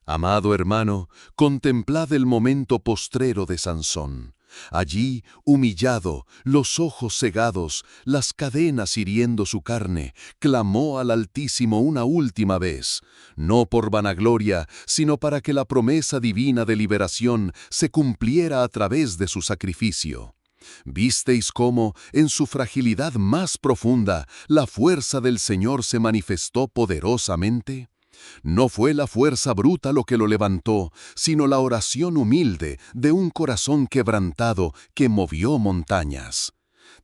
Amado hermano, contemplad el momento postrero de Sansón. Allí, humillado, los ojos cegados, las cadenas hiriendo su carne, clamó al Altísimo una última vez, no por vanagloria, sino para que la promesa divina de liberación se cumpliera a través de su sacrificio. ¿Visteis cómo, en su fragilidad más profunda, la fuerza del Señor se manifestó poderosamente? No fue la fuerza bruta lo que lo levantó, sino la oración humilde de un corazón quebrantado que movió montañas.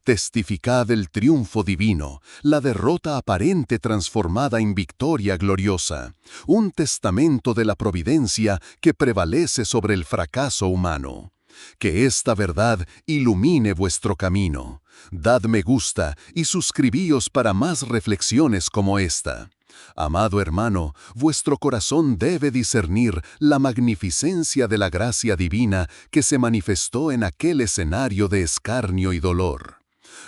Testificad el triunfo divino, la derrota aparente transformada en victoria gloriosa, un testamento de la providencia que prevalece sobre el fracaso humano. Que esta verdad ilumine vuestro camino. Dad me gusta y suscribíos para más reflexiones como esta. Amado hermano, vuestro corazón debe discernir la magnificencia de la gracia divina que se manifestó en aquel escenario de escarnio y dolor.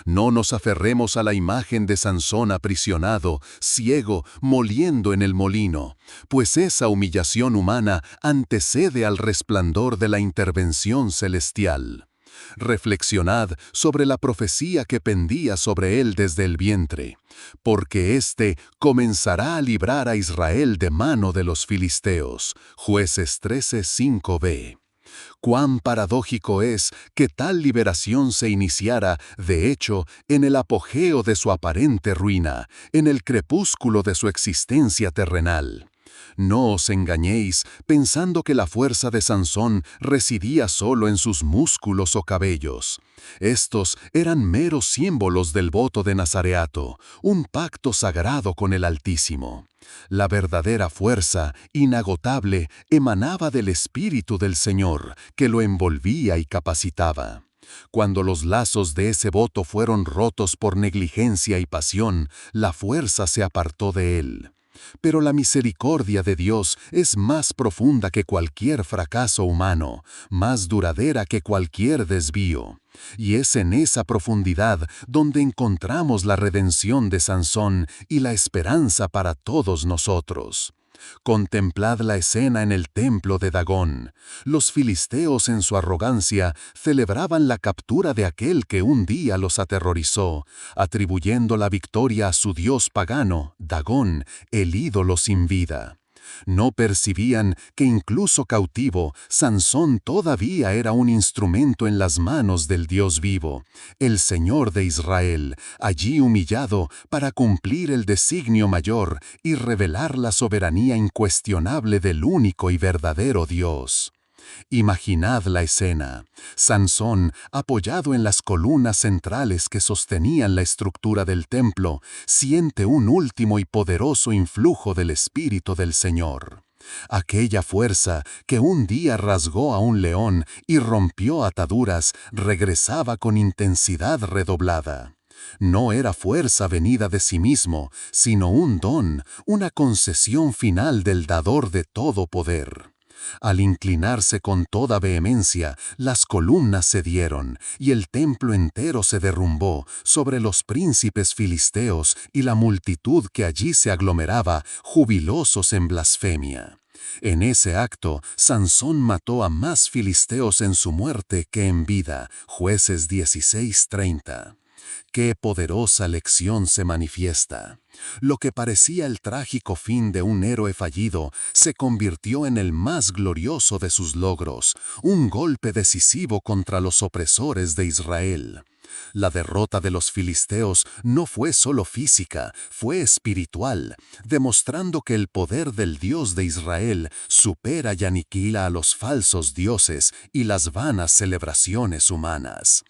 No nos aferremos a la imagen de Sansón aprisionado, ciego, moliendo en el molino, pues esa humillación humana antecede al resplandor de la intervención celestial. Reflexionad sobre la profecía que pendía sobre él desde el vientre, porque éste comenzará a librar a Israel de mano de los filisteos. Jueces 13:5b. Cuán paradójico es que tal liberación se iniciara, de hecho, en el apogeo de su aparente ruina, en el crepúsculo de su existencia terrenal. No os engañéis pensando que la fuerza de Sansón residía solo en sus músculos o cabellos. Estos eran meros símbolos del voto de Nazareato, un pacto sagrado con el Altísimo. La verdadera fuerza, inagotable, emanaba del Espíritu del Señor, que lo envolvía y capacitaba. Cuando los lazos de ese voto fueron rotos por negligencia y pasión, la fuerza se apartó de él. Pero la misericordia de Dios es más profunda que cualquier fracaso humano, más duradera que cualquier desvío. Y es en esa profundidad donde encontramos la redención de Sansón y la esperanza para todos nosotros. Contemplad la escena en el templo de Dagón. Los filisteos en su arrogancia celebraban la captura de aquel que un día los aterrorizó, atribuyendo la victoria a su dios pagano, Dagón, el ídolo sin vida. No percibían que incluso cautivo, Sansón todavía era un instrumento en las manos del Dios vivo, el Señor de Israel, allí humillado para cumplir el designio mayor y revelar la soberanía incuestionable del único y verdadero Dios. Imaginad la escena. Sansón, apoyado en las columnas centrales que sostenían la estructura del templo, siente un último y poderoso influjo del Espíritu del Señor. Aquella fuerza que un día rasgó a un león y rompió ataduras, regresaba con intensidad redoblada. No era fuerza venida de sí mismo, sino un don, una concesión final del dador de todo poder. Al inclinarse con toda vehemencia, las columnas cedieron, y el templo entero se derrumbó sobre los príncipes filisteos y la multitud que allí se aglomeraba, jubilosos en blasfemia. En ese acto, Sansón mató a más filisteos en su muerte que en vida. Jueces 16:30. ¡Qué poderosa lección se manifiesta! Lo que parecía el trágico fin de un héroe fallido se convirtió en el más glorioso de sus logros, un golpe decisivo contra los opresores de Israel. La derrota de los filisteos no fue solo física, fue espiritual, demostrando que el poder del Dios de Israel supera y aniquila a los falsos dioses y las vanas celebraciones humanas.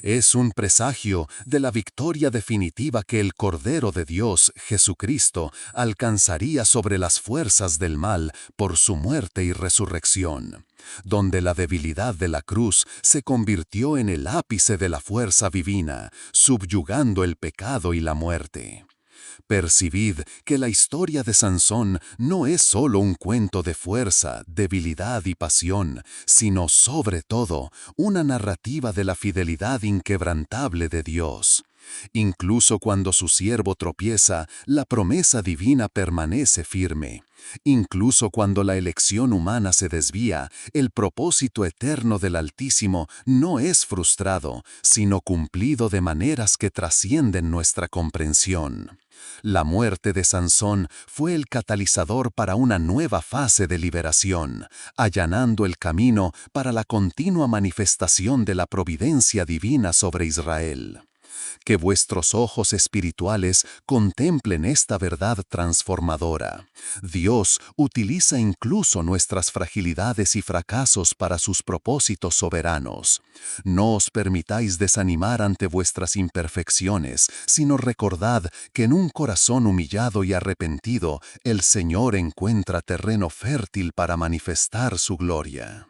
Es un presagio de la victoria definitiva que el Cordero de Dios, Jesucristo, alcanzaría sobre las fuerzas del mal por su muerte y resurrección, donde la debilidad de la cruz se convirtió en el ápice de la fuerza divina, subyugando el pecado y la muerte. Percibid que la historia de Sansón no es solo un cuento de fuerza, debilidad y pasión, sino sobre todo una narrativa de la fidelidad inquebrantable de Dios. Incluso cuando su siervo tropieza, la promesa divina permanece firme. Incluso cuando la elección humana se desvía, el propósito eterno del Altísimo no es frustrado, sino cumplido de maneras que trascienden nuestra comprensión. La muerte de Sansón fue el catalizador para una nueva fase de liberación, allanando el camino para la continua manifestación de la providencia divina sobre Israel. Que vuestros ojos espirituales contemplen esta verdad transformadora. Dios utiliza incluso nuestras fragilidades y fracasos para sus propósitos soberanos. No os permitáis desanimar ante vuestras imperfecciones, sino recordad que en un corazón humillado y arrepentido, el Señor encuentra terreno fértil para manifestar su gloria.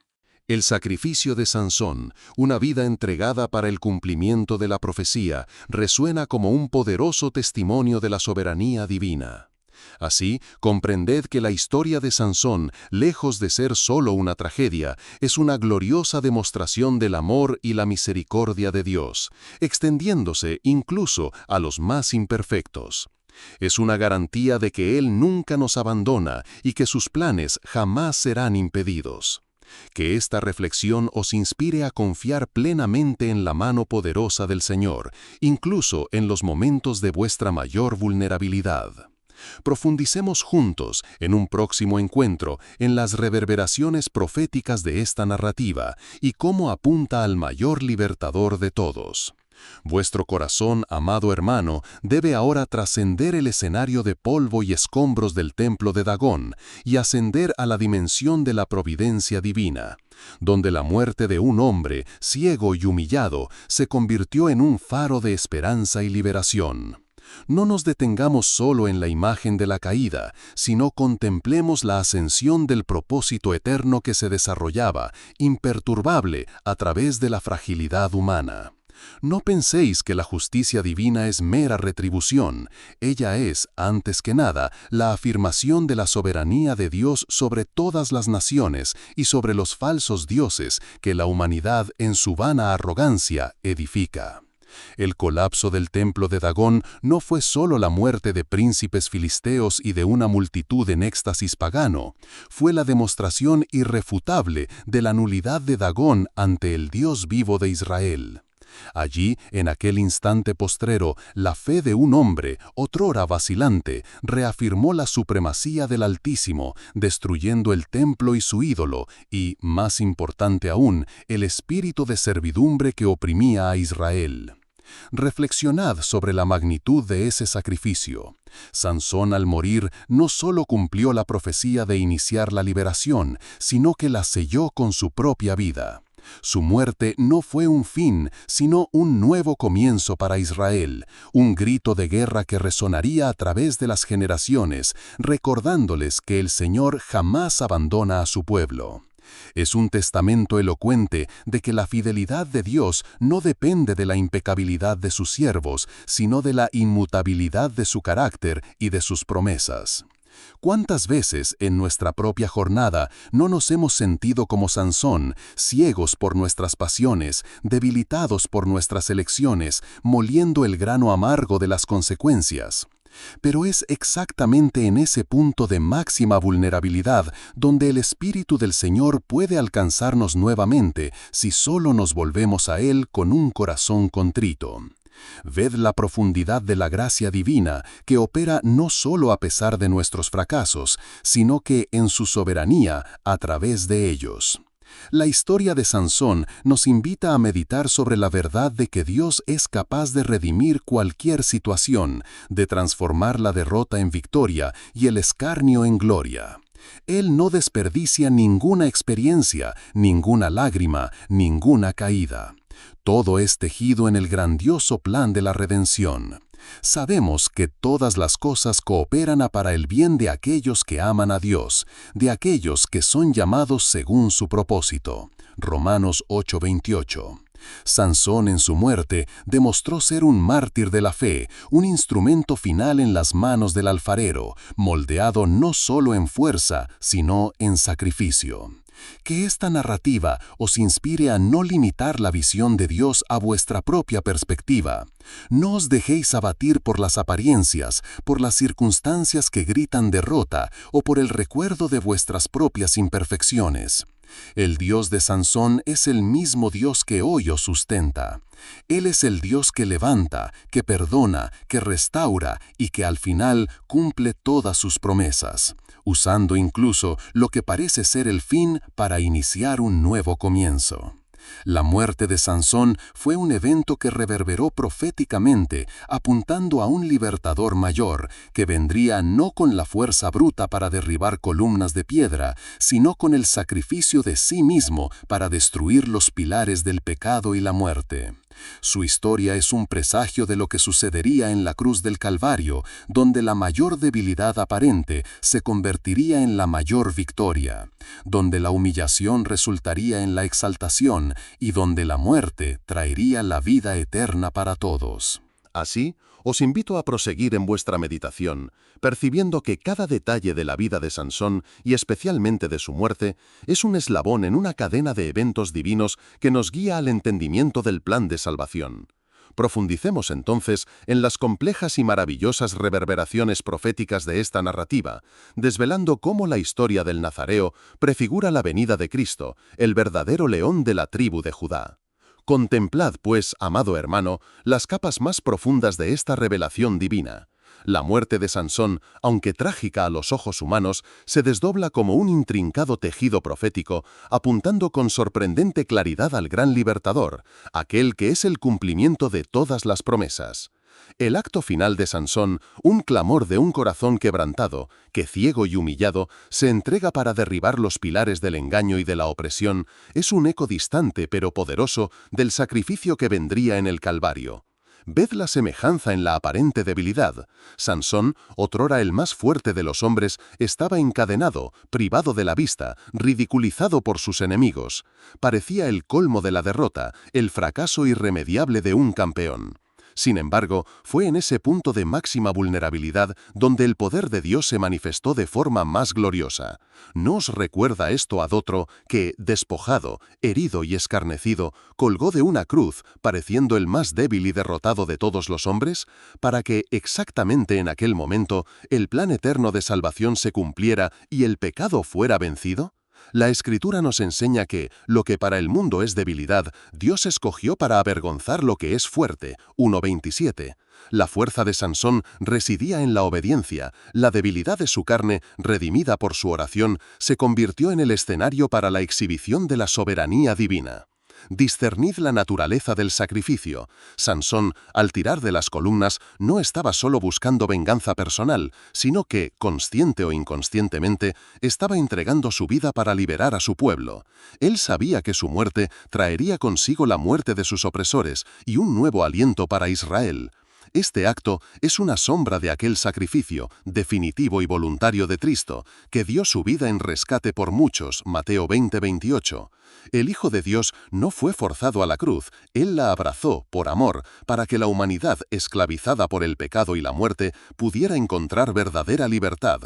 El sacrificio de Sansón, una vida entregada para el cumplimiento de la profecía, resuena como un poderoso testimonio de la soberanía divina. Así, comprended que la historia de Sansón, lejos de ser solo una tragedia, es una gloriosa demostración del amor y la misericordia de Dios, extendiéndose incluso a los más imperfectos. Es una garantía de que Él nunca nos abandona y que sus planes jamás serán impedidos. Que esta reflexión os inspire a confiar plenamente en la mano poderosa del Señor, incluso en los momentos de vuestra mayor vulnerabilidad. Profundicemos juntos en un próximo encuentro en las reverberaciones proféticas de esta narrativa y cómo apunta al mayor libertador de todos. Vuestro corazón, amado hermano, debe ahora trascender el escenario de polvo y escombros del templo de Dagón y ascender a la dimensión de la providencia divina, donde la muerte de un hombre, ciego y humillado, se convirtió en un faro de esperanza y liberación. No nos detengamos solo en la imagen de la caída, sino contemplemos la ascensión del propósito eterno que se desarrollaba, imperturbable, a través de la fragilidad humana. No penséis que la justicia divina es mera retribución. Ella es, antes que nada, la afirmación de la soberanía de Dios sobre todas las naciones y sobre los falsos dioses que la humanidad en su vana arrogancia edifica. El colapso del templo de Dagón no fue solo la muerte de príncipes filisteos y de una multitud en éxtasis pagano, fue la demostración irrefutable de la nulidad de Dagón ante el Dios vivo de Israel. Allí, en aquel instante postrero, la fe de un hombre, otrora vacilante, reafirmó la supremacía del Altísimo, destruyendo el templo y su ídolo, y, más importante aún, el espíritu de servidumbre que oprimía a Israel. Reflexionad sobre la magnitud de ese sacrificio. Sansón al morir no solo cumplió la profecía de iniciar la liberación, sino que la selló con su propia vida. Su muerte no fue un fin, sino un nuevo comienzo para Israel, un grito de guerra que resonaría a través de las generaciones, recordándoles que el Señor jamás abandona a su pueblo. Es un testamento elocuente de que la fidelidad de Dios no depende de la impecabilidad de sus siervos, sino de la inmutabilidad de su carácter y de sus promesas. ¿Cuántas veces en nuestra propia jornada no nos hemos sentido como Sansón, ciegos por nuestras pasiones, debilitados por nuestras elecciones, moliendo el grano amargo de las consecuencias? Pero es exactamente en ese punto de máxima vulnerabilidad donde el Espíritu del Señor puede alcanzarnos nuevamente si solo nos volvemos a Él con un corazón contrito. Ved la profundidad de la gracia divina que opera no solo a pesar de nuestros fracasos, sino que en su soberanía a través de ellos. La historia de Sansón nos invita a meditar sobre la verdad de que Dios es capaz de redimir cualquier situación, de transformar la derrota en victoria y el escarnio en gloria. Él no desperdicia ninguna experiencia, ninguna lágrima, ninguna caída. Todo es tejido en el grandioso plan de la redención. Sabemos que todas las cosas cooperan para el bien de aquellos que aman a Dios, de aquellos que son llamados según su propósito. Romanos 8:28. Sansón en su muerte demostró ser un mártir de la fe, un instrumento final en las manos del alfarero, moldeado no solo en fuerza, sino en sacrificio. Que esta narrativa os inspire a no limitar la visión de Dios a vuestra propia perspectiva. No os dejéis abatir por las apariencias, por las circunstancias que gritan derrota o por el recuerdo de vuestras propias imperfecciones. El Dios de Sansón es el mismo Dios que hoy os sustenta. Él es el Dios que levanta, que perdona, que restaura y que al final cumple todas sus promesas, usando incluso lo que parece ser el fin para iniciar un nuevo comienzo. La muerte de Sansón fue un evento que reverberó proféticamente, apuntando a un libertador mayor, que vendría no con la fuerza bruta para derribar columnas de piedra, sino con el sacrificio de sí mismo para destruir los pilares del pecado y la muerte. Su historia es un presagio de lo que sucedería en la cruz del Calvario, donde la mayor debilidad aparente se convertiría en la mayor victoria, donde la humillación resultaría en la exaltación y donde la muerte traería la vida eterna para todos. Así, os invito a proseguir en vuestra meditación, percibiendo que cada detalle de la vida de Sansón, y especialmente de su muerte, es un eslabón en una cadena de eventos divinos que nos guía al entendimiento del plan de salvación. Profundicemos entonces en las complejas y maravillosas reverberaciones proféticas de esta narrativa, desvelando cómo la historia del Nazareo prefigura la venida de Cristo, el verdadero león de la tribu de Judá. Contemplad, pues, amado hermano, las capas más profundas de esta revelación divina. La muerte de Sansón, aunque trágica a los ojos humanos, se desdobla como un intrincado tejido profético, apuntando con sorprendente claridad al gran libertador, aquel que es el cumplimiento de todas las promesas. El acto final de Sansón, un clamor de un corazón quebrantado, que ciego y humillado, se entrega para derribar los pilares del engaño y de la opresión, es un eco distante pero poderoso del sacrificio que vendría en el Calvario. Ved la semejanza en la aparente debilidad. Sansón, otrora el más fuerte de los hombres, estaba encadenado, privado de la vista, ridiculizado por sus enemigos. Parecía el colmo de la derrota, el fracaso irremediable de un campeón. Sin embargo, fue en ese punto de máxima vulnerabilidad donde el poder de Dios se manifestó de forma más gloriosa. ¿No os recuerda esto ad otro que, despojado, herido y escarnecido, colgó de una cruz, pareciendo el más débil y derrotado de todos los hombres, para que, exactamente en aquel momento, el plan eterno de salvación se cumpliera y el pecado fuera vencido? La Escritura nos enseña que lo que para el mundo es debilidad, Dios escogió para avergonzar lo que es fuerte. 1:27. La fuerza de Sansón residía en la obediencia. La debilidad de su carne, redimida por su oración, se convirtió en el escenario para la exhibición de la soberanía divina. Discernid la naturaleza del sacrificio. Sansón, al tirar de las columnas, no estaba solo buscando venganza personal, sino que, consciente o inconscientemente, estaba entregando su vida para liberar a su pueblo. Él sabía que su muerte traería consigo la muerte de sus opresores y un nuevo aliento para Israel. Este acto es una sombra de aquel sacrificio, definitivo y voluntario de Cristo, que dio su vida en rescate por muchos, Mateo 20:28. El Hijo de Dios no fue forzado a la cruz, Él la abrazó, por amor, para que la humanidad, esclavizada por el pecado y la muerte, pudiera encontrar verdadera libertad.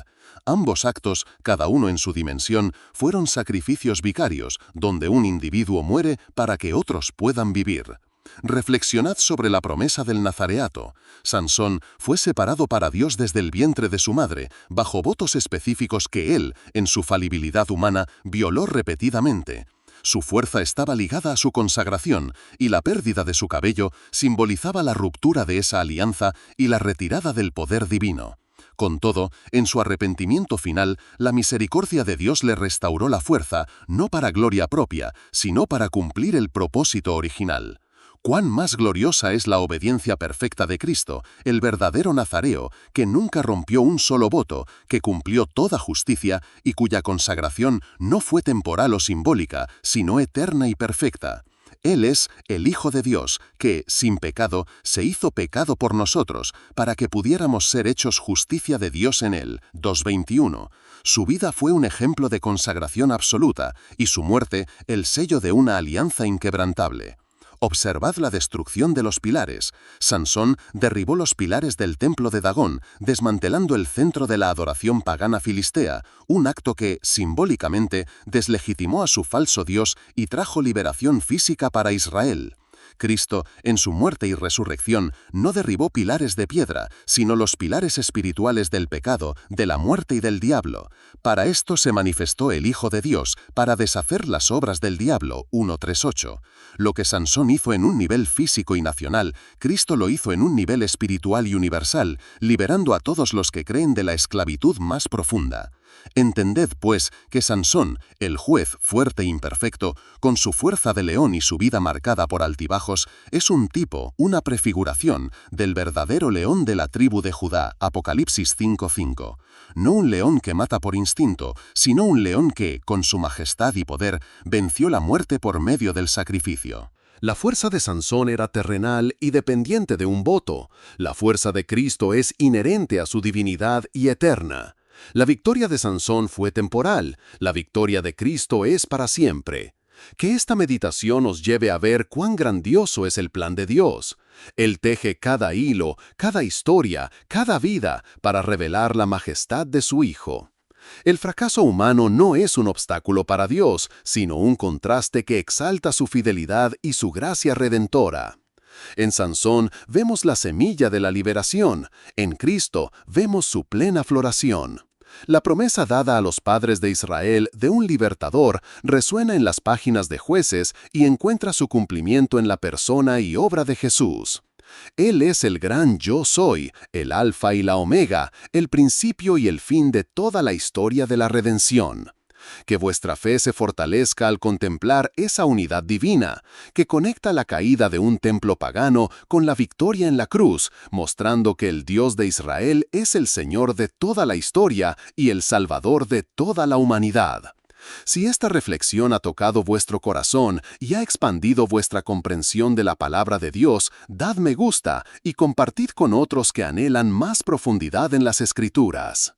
Ambos actos, cada uno en su dimensión, fueron sacrificios vicarios, donde un individuo muere para que otros puedan vivir. Reflexionad sobre la promesa del nazareato. Sansón fue separado para Dios desde el vientre de su madre, bajo votos específicos que él, en su falibilidad humana, violó repetidamente. Su fuerza estaba ligada a su consagración, y la pérdida de su cabello simbolizaba la ruptura de esa alianza y la retirada del poder divino. Con todo, en su arrepentimiento final, la misericordia de Dios le restauró la fuerza, no para gloria propia, sino para cumplir el propósito original. ¡Cuán más gloriosa es la obediencia perfecta de Cristo, el verdadero Nazareo, que nunca rompió un solo voto, que cumplió toda justicia y cuya consagración no fue temporal o simbólica, sino eterna y perfecta! Él es el Hijo de Dios, que, sin pecado, se hizo pecado por nosotros, para que pudiéramos ser hechos justicia de Dios en él. 2:21. Su vida fue un ejemplo de consagración absoluta, y su muerte el sello de una alianza inquebrantable. Observad la destrucción de los pilares. Sansón derribó los pilares del templo de Dagón, desmantelando el centro de la adoración pagana filistea, un acto que, simbólicamente, deslegitimó a su falso dios y trajo liberación física para Israel. Cristo, en su muerte y resurrección, no derribó pilares de piedra, sino los pilares espirituales del pecado, de la muerte y del diablo. Para esto se manifestó el Hijo de Dios, para deshacer las obras del diablo, 1:3:8. Lo que Sansón hizo en un nivel físico y nacional, Cristo lo hizo en un nivel espiritual y universal, liberando a todos los que creen de la esclavitud más profunda. Entended, pues, que Sansón, el juez fuerte e imperfecto, con su fuerza de león y su vida marcada por altibajos, es un tipo, una prefiguración, del verdadero león de la tribu de Judá, Apocalipsis 5:5. No un león que mata por instinto, sino un león que, con su majestad y poder, venció la muerte por medio del sacrificio. La fuerza de Sansón era terrenal y dependiente de un voto. La fuerza de Cristo es inherente a su divinidad y eterna. La victoria de Sansón fue temporal, la victoria de Cristo es para siempre. Que esta meditación os lleve a ver cuán grandioso es el plan de Dios. Él teje cada hilo, cada historia, cada vida para revelar la majestad de su Hijo. El fracaso humano no es un obstáculo para Dios, sino un contraste que exalta su fidelidad y su gracia redentora. En Sansón vemos la semilla de la liberación, en Cristo vemos su plena floración. La promesa dada a los padres de Israel de un libertador resuena en las páginas de Jueces y encuentra su cumplimiento en la persona y obra de Jesús. Él es el gran Yo Soy, el Alfa y la Omega, el principio y el fin de toda la historia de la redención. Que vuestra fe se fortalezca al contemplar esa unidad divina, que conecta la caída de un templo pagano con la victoria en la cruz, mostrando que el Dios de Israel es el Señor de toda la historia y el Salvador de toda la humanidad. Si esta reflexión ha tocado vuestro corazón y ha expandido vuestra comprensión de la palabra de Dios, dad me gusta y compartid con otros que anhelan más profundidad en las Escrituras.